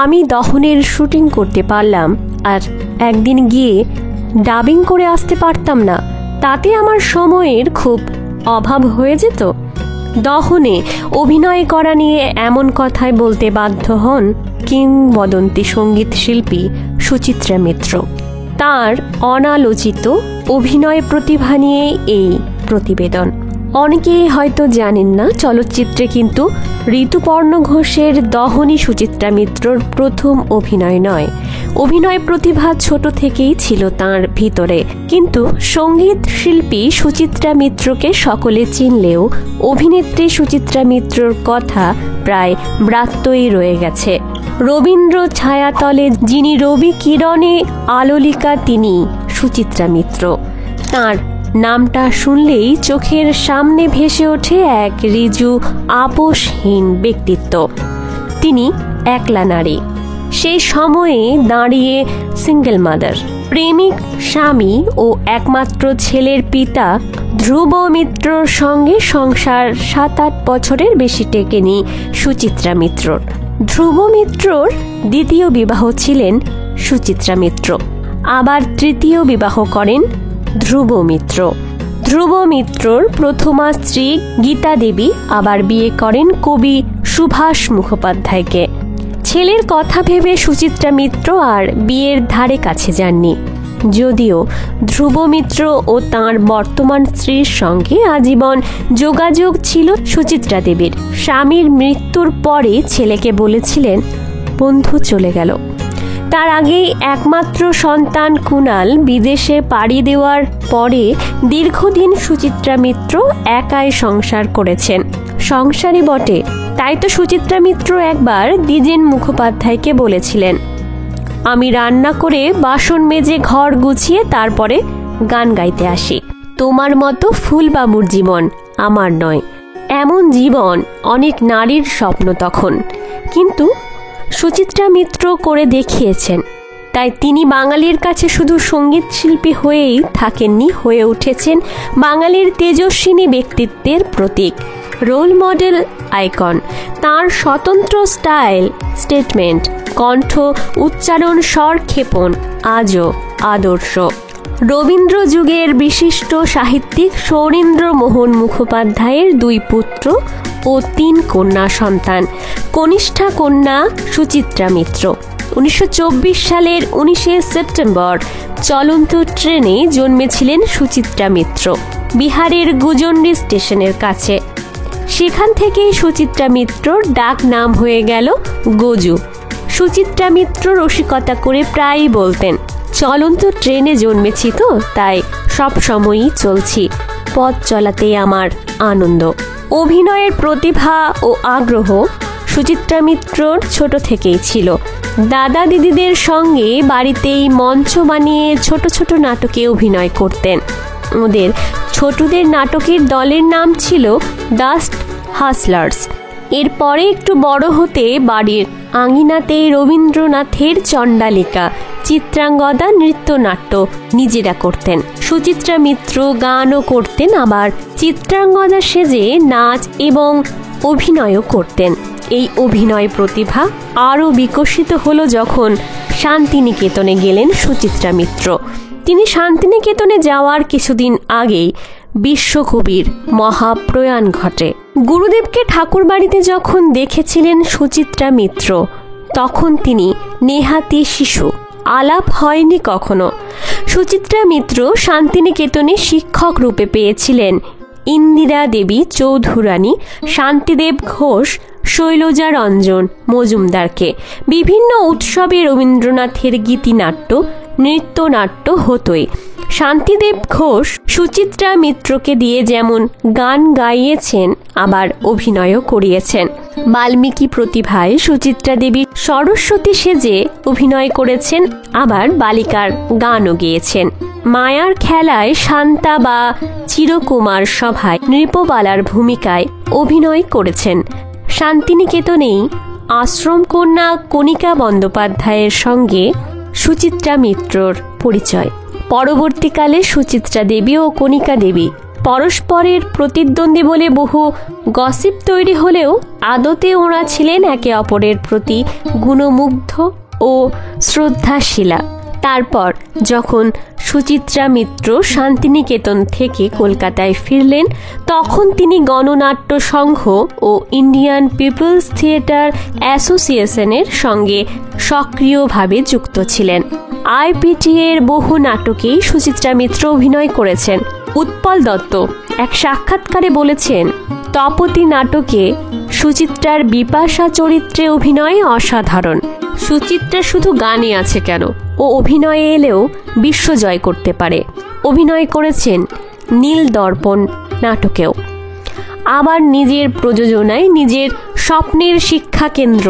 আমি দহনের শুটিং করতে পারলাম, আর একদিন গিয়ে ডাবিং করে আসতে পারতাম না, তাতে আমার সময়ের খুব অভাব হয়ে যেত। দহনে অভিনয় করা নিয়ে এমন কথাই বলতে বাধ্য হন কিংবদন্তি সঙ্গীত শিল্পী সুচিত্রা মিত্র। তার অনালোচিত অভিনয় প্রতিভা নিয়ে এই প্রতিবেদন। অনেকেই হয়তো জানেন না, চলচ্চিত্রে কিন্তু ঋতুপর্ণ ঘোষের দহনী সুচিত্রা মিত্রর প্রথম অভিনয় নয়। অভিনয় প্রতিভা ছোট থেকেই ছিল তার ভিতরে, কিন্তু সঙ্গীত শিল্পী সুচিত্রা মিত্রকে সকলে চিনলেও অভিনেত্রী সুচিত্রা মিত্রর কথা প্রায় ব্রাত্যই রয়ে গেছে। রবীন্দ্র ছায়াতলে যিনি রবি কিরণে আলোলিকা, তিনি সুচিত্রা মিত্র। তাঁর নামটা শুনলেই চোখের সামনে ভেসে ওঠে এক ঋজু আপোষহীন ব্যক্তিত্ব। তিনি একলা নারী, সেই সময়ে দাঁড়িয়ে সিঙ্গেল মাদার, প্রেমিক স্বামী ও একমাত্র ছেলের পিতা ধ্রুব মিত্রর সঙ্গে সংসার 7-8 বছরের বেশি টেকেনি সুচিত্রা মিত্রর। ধ্রুব মিত্রর দ্বিতীয় বিবাহ ছিলেন সুচিত্রা মিত্র, আবার তৃতীয় বিবাহ করেন ধ্রুব মিত্র। ধ্রুব মিত্রর প্রথমা স্ত্রী গীতা দেবী আবার বিয়ে করেন কবি সুভাষ মুখোপাধ্যায়কে। ছেলের কথা ভেবে সুচিত্রা মিত্র আর বিয়ের ধারে কাছে যাননি, যদিও ধ্রুব মিত্র ও তাঁর বর্তমান স্ত্রীর সঙ্গে আজীবন যোগাযোগ ছিল সুচিত্রা দেবীর। স্বামীর মৃত্যুর পরে ছেলেকে বলেছিলেন বন্ধু চলে গেল। তার আগেই একমাত্র সন্তান কুণাল বিদেশে পাড়ি দেওয়ার পরে দীর্ঘদিন সুচিত্রা মিত্র একাই সংসার করেছেন। সংসারই বটে, তাই তো সুচিত্রা মিত্র একবার দ্বিজেন মুখোপাধ্যায়কে বলেছিলেন, আমি রান্না করে বাসন মেজে ঘর গুছিয়ে তারপরে গান গাইতে আসি। তোমার মতো ফুলবাবুর জীবন আমার নয়। এমন জীবন অনেক নারীর স্বপ্ন তখন, কিন্তু সুচিত্রা মিত্র করে দেখিয়েছেন। তাই তিনি বাঙালির কাছে শুধু সঙ্গীত শিল্পী হয়েই থাকেননি, হয়ে উঠেছেন বাঙালির তেজস্বিনী ব্যক্তিত্বের প্রতীক, রোল মডেল, আইকন। তার স্বতন্ত্র স্টাইল, স্টেটমেন্ট, কণ্ঠ, উচ্চারণ, স্বর ক্ষেপণ আজও আদর্শ। রবীন্দ্র যুগের বিশিষ্ট সাহিত্যিক সৌরীন্দ্রমোহন মুখোপাধ্যায়ের 2 পুত্র ও 3 কন্যা সন্তান। কনিষ্ঠা কন্যা সুচিত্রা মিত্র। 1924 সালের 19শে সেপ্টেম্বর চলন্ত ট্রেনে জন্মেছিলেন সুচিত্রা মিত্র, বিহারের গুজন্ডি স্টেশনের কাছে। সেখান থেকেই সুচিত্রা মিত্রর ডাক নাম হয়ে গেল গজু। সুচিত্রা মিত্র রসিকতা করে প্রায়ই বলতেন, চলন্ত ট্রেনে জন্মেছি তো তাই সব সময়ই চলছি, পথ চলাতেই আমার আনন্দ। অভিনয়ের প্রতিভা ও আগ্রহ সুচিত্রা মিত্রর ছোট থেকেই ছিল। দাদা দিদিদের সঙ্গে বাড়িতেই মঞ্চ বানিয়ে ছোট ছোট নাটকে অভিনয় করতেন। ওদের ছোটদের নাটকের দলের নাম ছিল ডাস্ট হাসলার্স। এরপরে একটু বড় হতে বাড়ির আঙিনাতেই রবীন্দ্রনাথের চণ্ডালিকা, চিত্রাঙ্গদা নৃত্যনাট্য নিজেরা করতেন। সুচিত্রা মিত্র গানও করতেন, আবার চিত্রাঙ্গদা সেজে নাচ এবং অভিনয়ও করতেন। এই অভিনয় প্রতিভা আরও বিকশিত হলো যখন শান্তিনিকেতনে গেলেন সুচিত্রা মিত্র। তিনি শান্তিনিকেতনে যাওয়ার কিছুদিন আগেই বিশ্বকবির মহাপ্রয়াণ ঘটে। গুরুদেবকে ঠাকুরবাড়িতে যখন দেখেছিলেন সুচিত্রা মিত্র, তখন তিনি নেহাতি শিশু, আলাপ হয়নি কখনো। সুচিত্রা মিত্র শান্তিনিকেতনে শিক্ষক রূপে পেয়েছিলেন ইন্দিরা দেবী চৌধুরানী, শান্তিদেব ঘোষ, শৈলজা রঞ্জন মজুমদারকে। বিভিন্ন উৎসবে রবীন্দ্রনাথের গীতিনাট্য, নৃত্যনাট্য হতোই। শান্তিদেব ঘোষ সুচিত্রা মিত্রকে দিয়ে যেমন গান গাইয়েছেন, আবার অভিনয়ও করিয়েছেন। বাল্মীকি প্রতিভায় সুচিত্রা দেবী সরস্বতী সেজে অভিনয় করেছেন, আবার বালিকার গানও গেয়েছেন। মায়ার খেলায় শান্তা বা চিরকুমার সভায় নৃপবালার ভূমিকায় অভিনয় করেছেন। শান্তিনিকেতনেই আশ্রম কন্যা কণিকা বন্দ্যোপাধ্যায়ের সঙ্গে সুচিত্রা মিত্রর পরিচয়। পরবর্তীকালে সুচিত্রা দেবী ও কণিকা দেবী পরস্পরের প্রতিদ্বন্দ্বী বলে বহু গসিপ তৈরি হলেও আদতে ওরা ছিলেন একে অপরের প্রতি গুণমুগ্ধ ও শ্রদ্ধাশীলা। তারপর যখন সুচিত্রা মিত্র শান্তিনিকেতন থেকে কলকাতায় ফিরলেন, তখন তিনি গণনাট্য সংঘ ও ইন্ডিয়ান পিপলস থিয়েটার অ্যাসোসিয়েশনের সঙ্গে সক্রিয়ভাবে যুক্ত ছিলেন। আইপিটিএর বহু নাটকেই সুচিত্রা মিত্র অভিনয় করেছেন। উৎপল দত্ত এক সাক্ষাৎকারে বলেছেন, তপতী নাটকে সুচিত্রার বিপাশা চরিত্রে অভিনয় অসাধারণ। সুচিত্রা শুধু গানে আছে কেন, ও অভিনয়ে এলেও বিশ্বজয় করতে পারে। অভিনয় করেছেন নীল দর্পণ নাটকেও। আবার নিজের প্রযোজনায় নিজের স্বপ্নের শিক্ষা কেন্দ্র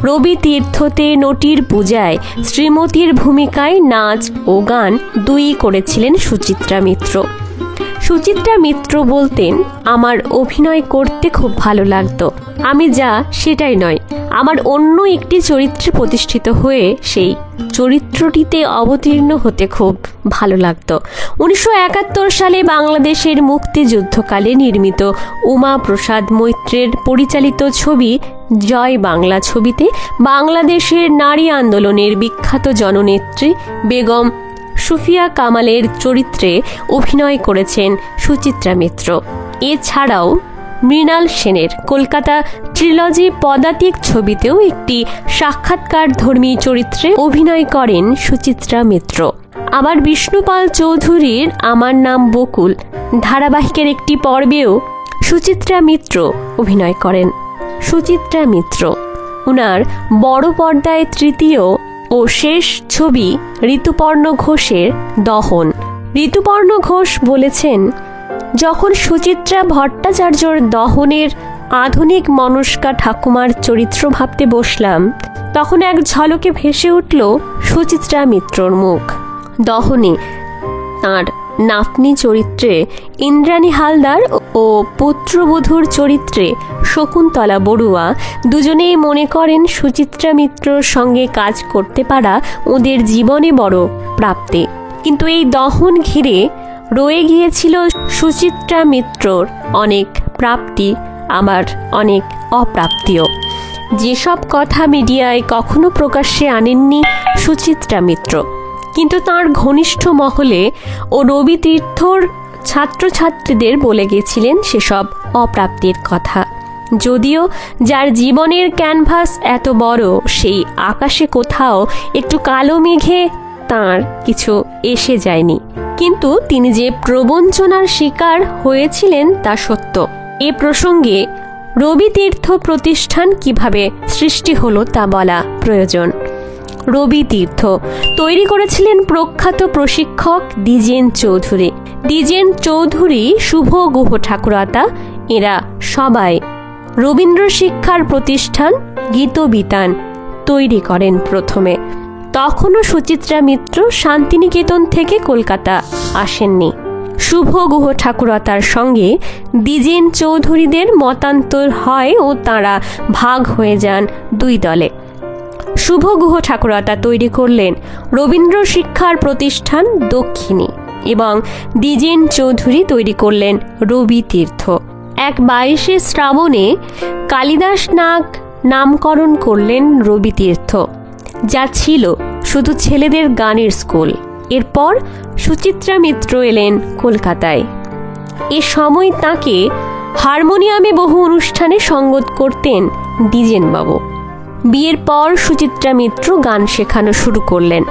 রবি তীর্থতে নটির পূজায় শ্রীমতীর ভূমিকায় নাচ ও গান দুই করেছিলেন সুচিত্রা মিত্র। সুচিত্রা মিত্র বলতেন, আমার অভিনয় করতে খুব ভালো লাগতো। আমি যা সেটাই নয়, আমার অন্য একটি চরিত্রে প্রতিষ্ঠিত হয়ে সেই চরিত্রটিতে অবতীর্ণ হতে খুব ভালো লাগতো। 1971 সালে বাংলাদেশের মুক্তিযুদ্ধকালে নির্মিত উমা প্রসাদ মৈত্রের পরিচালিত ছবি জয় বাংলা ছবিতে বাংলাদেশের নারী আন্দোলনের বিখ্যাত জননেত্রী বেগম সুফিয়া কামালের চরিত্রে অভিনয় করেছেন সুচিত্রা মিত্র। এছাড়াও মৃণাল সেনের কলকাতা ট্রিলজি পদাতিক ছবিতেও একটি সাক্ষাৎকার ধর্মী চরিত্রে অভিনয় করেন সুচিত্রা মিত্র। আবার বিষ্ণুপাল চৌধুরীর আমার নাম বকুল ধারাবাহিকের একটি পর্বেও সুচিত্রা মিত্র অভিনয় করেন। সুচিত্রা মিত্র উনার বড় পর্দায় তৃতীয় ও শেষ ছবি ঋতুপর্ণ ঘোষের দহন। ঋতুপর্ণ ঘোষ বলেছেন, যখন সুচিত্রা ভট্টাচার্যর দহনের আধুনিক মনস্কা ঠাকুমার চরিত্র ভাবতে বসলাম, তখন এক ঝলকে ভেসে উঠল সুচিত্রা মিত্রর মুখ। দহনে তাঁর নাতনি চরিত্রে ইন্দ্রাণী হালদার ও পুত্রবধূর চরিত্রে শকুন্তলা বড়ুয়া দুজনেই মনে করেন সুচিত্রা মিত্রর সঙ্গে কাজ করতে পারা ওদের জীবনে বড় প্রাপ্তি। কিন্তু এই দহন ঘিরে রয়ে গিয়েছিল সুচিত্রা মিত্রর অনেক প্রাপ্তি, আমার অনেক অপ্রাপ্তিও। যেসব কথা মিডিয়ায় কখনো প্রকাশ্যে আনেননি সুচিত্রা মিত্র, কিন্তু তাঁর ঘনিষ্ঠ মহলে ও রবি তীর্থর ছাত্রছাত্রীদের বলে গেছিলেন সেসব অপ্রাপ্তির কথা। যদিও যার জীবনের ক্যানভাস এত বড়, সেই আকাশে কোথাও একটু কালো মেঘে তাঁর কিছু এসে যায়নি, কিন্তু তিনি যে প্রবঞ্চনার শিকার হয়েছিলেন তা সত্য। এ প্রসঙ্গে রবি তীর্থ প্রতিষ্ঠান কিভাবে সৃষ্টি হলো তা বলা প্রয়োজন। রবি তীর্থ তৈরি করেছিলেন প্রখ্যাত প্রশিক্ষক দ্বিজেন চৌধুরী। দ্বিজেন চৌধুরী, শুভ গুহ ঠাকুরাতা, এরা সবাই রবীন্দ্র শিক্ষার প্রতিষ্ঠান গীতবিতান তৈরি করেন প্রথমে। তখনও সুচিত্রা মিত্র শান্তিনিকেতন থেকে কলকাতা আসেননি। শুভ গুহ ঠাকুরতার সঙ্গে দ্বিজেন চৌধুরীদের মতান্তর হয় ও তাঁরা ভাগ হয়ে যান দুই দলে। শুভ গুহ ঠাকুরতা তৈরি করলেন রবীন্দ্র শিক্ষার প্রতিষ্ঠান দক্ষিণী এবং দ্বিজেন চৌধুরী তৈরি করলেন রবি তীর্থ। 22 শ্রাবণে কালিদাস নাগ নামকরণ করলেন রবি তীর্থ, যা ছিল শুধু ছেলেদের গানের স্কুল। এরপর সুচিত্রা মিত্র এলেন কলকাতায়। এ সময় তাকে হারমোনিয়ামে বহু অনুষ্ঠানে সঙ্গত করতেন দ্বিজেনবাবু। বিয়ের পর সুচিত্রা মিত্র গান শেখানো শুরু করলেন।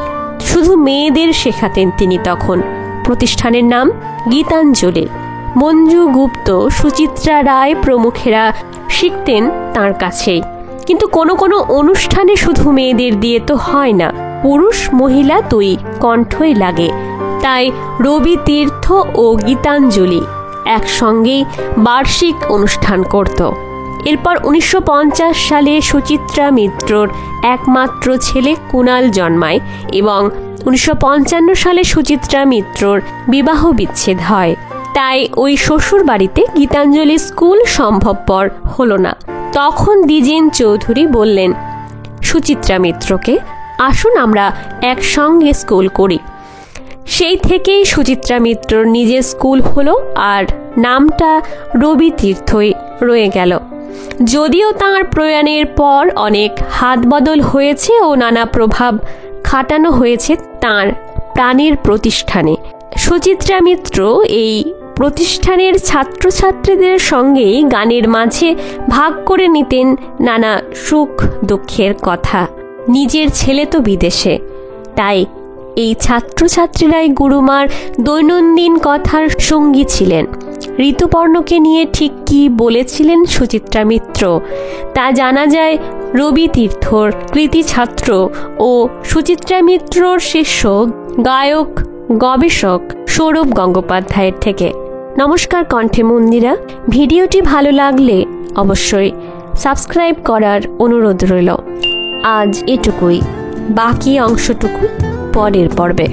শুধু মেয়েদের শেখাতেন তিনি তখন। প্রতিষ্ঠানের নাম গীতাঞ্জলি। মঞ্জু গুপ্ত, সুচিত্রা রায় প্রমুখেরা শিখতেন তাঁর কাছেই। কিন্তু কোনো কোনো অনুষ্ঠানে শুধু মেয়েদের দিয়ে তো হয় না, পুরুষ মহিলা দুই কণ্ঠই লাগে। তাই রবি তীর্থ ও গীতাঞ্জলি একসঙ্গেই বার্ষিক অনুষ্ঠান করত। এরপর 1950 সালে সুচিত্রা মিত্রর একমাত্র ছেলে কুণাল জন্মায় এবং 1955 সালে সুচিত্রা মিত্রর বিবাহ বিচ্ছেদ হয়। তাই ওই শ্বশুর বাড়িতে গীতাঞ্জলি স্কুল সম্ভবপর হলো না। তখন দ্বিজেন চৌধুরী বললেন সুচিত্রা মিত্রকে, আসুন আমরা একসঙ্গে স্কুল করি। সেই থেকেই সুচিত্রা মিত্রর নিজের স্কুল হলো আর নামটা রবি তীর্থই রয়ে গেল। যদিও তাঁর প্রয়াণের পর অনেক হাত বদল হয়েছে ও নানা প্রভাব খাটানো হয়েছে তাঁর প্রাণের প্রতিষ্ঠানে, সুচিত্রা মিত্র এই প্রতিষ্ঠানের ছাত্রছাত্রীদের সঙ্গেই গানের মাঝে ভাগ করে নিতেন নানা সুখ দুঃখের কথা। নিজের ছেলে তো বিদেশে, তাই এই ছাত্রছাত্রীরাই গুরুমার দৈনন্দিন কথার সঙ্গী ছিলেন। ঋতুপর্ণকে নিয়ে ঠিক কী বলেছিলেন সুচিত্রা মিত্র তা জানা যায় রবি তীর্থর কৃতি ছাত্র ও সুচিত্রা মিত্রর শিষ্য গায়ক গবেষক সৌরভ গঙ্গোপাধ্যায়ের থেকে। নমস্কার কণ্ঠে মন্দিরা। ভিডিওটি ভালো লাগলে অবশ্যই সাবস্ক্রাইব করার অনুরোধ রইল। আজ এটুকুই, বাকি অংশটুকু পরের পর্বে।